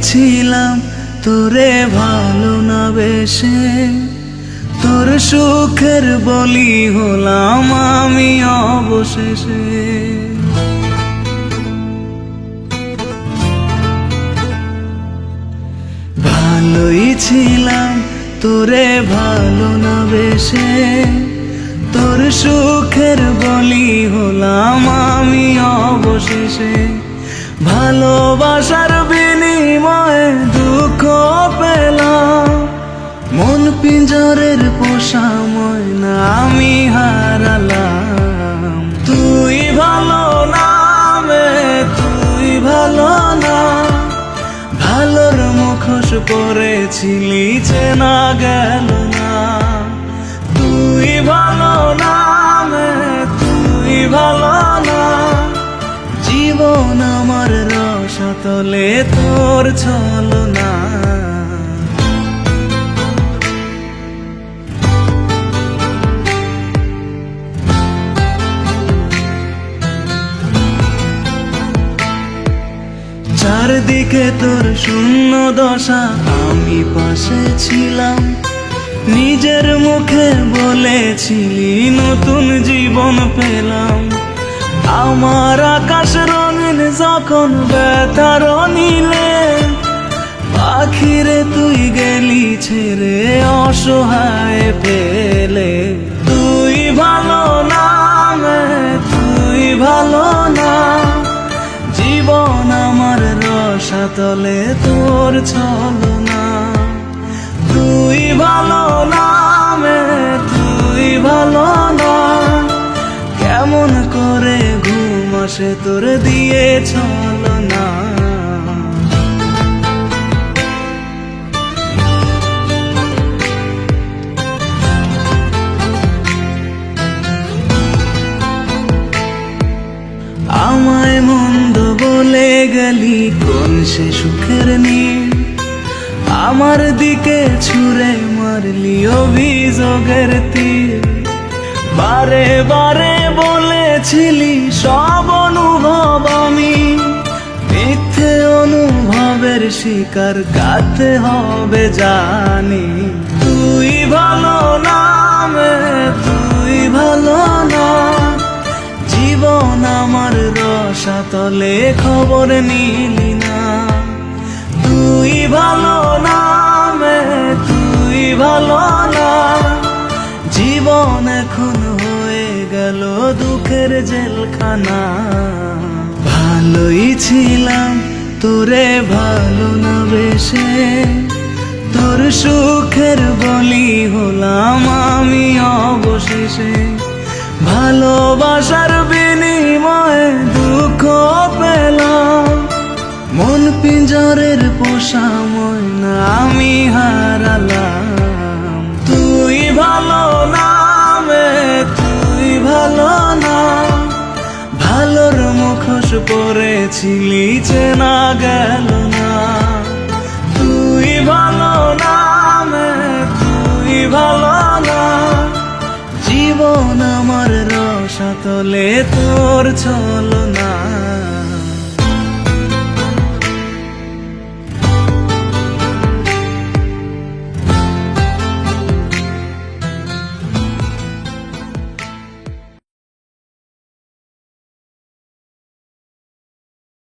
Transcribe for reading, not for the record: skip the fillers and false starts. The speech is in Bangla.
ছিলাম তোরে ভালো না বেশে, তোর সুখের বলি হলাম আমি অবশেষে। ভালোই ছিলাম তোরে ভালো না বেশে, তোর সুখের বলি হলাম আমি অবশেষে। ভালোবাসার বিনিময়ে দুঃখ পেলাম, মন পিঞ্জরের পোষা ময়না আমি হারালাম। তুই ভালো না রে, তুই ভালো না, ভালোর মুখোশ পরেছিলি চেনা গেল না। তুই ভালো না রে, তুই ভালো না, জীবন আমার রসাতলে তোর ছলনা। চারদিকে তোর শূন্য দশা, আমি পাশে ছিলাম, নিজের মুখে বলেছিলি নতুন জীবন পেলাম। আমার আকাশ রঙিন যখন ব্যথার নীলে, পাখিরে তুই গেলি ছেড়ে অসহায় ফেলে। তুই ভালো না রে, তুই ভালো না, জীবন আমার রসাতলে তোর ছলনা। তুই ভালো না রে, তুই ভালো না, কেমন করে ঘুম আসে তোর দিয়ে ছলনা। আমায় মন্দ বলে গেলি কোন সে সুখের নীল, আমার দিকে ছুঁড়ে মারলি অভিযোগের তীর। বারে বারে বলেছিলি সব অনুভব আমি, মিথ্যে অনুভবের শিকার কাটতে হবে জানি। তুই ভালো না রে, তুই ভালো না, জীবন আমার রসাতলে খবর নিলি না। তুই ভালো না রে, তুই ভালো না, জীবন এখন হয়ে গেল দুঃখের জেলখানা। ভালোই ছিলাম তোরে ভালো না বেশে, তোর সুখের বলি হলাম আমি অবশেষে। ভালোবাসার বিনিময়ে দুঃখ পেলাম, মন পিঞ্জরের পোষা ময়না আমি হারালাম। তুই ভালো না রে, তুই ভালো না, ভালোর মুখোশ পরেছিলি চেনা গেল না। তুই ভালো না রে, তুই ভালো না, জীবন আমার রসাতলে তোর ছলনা।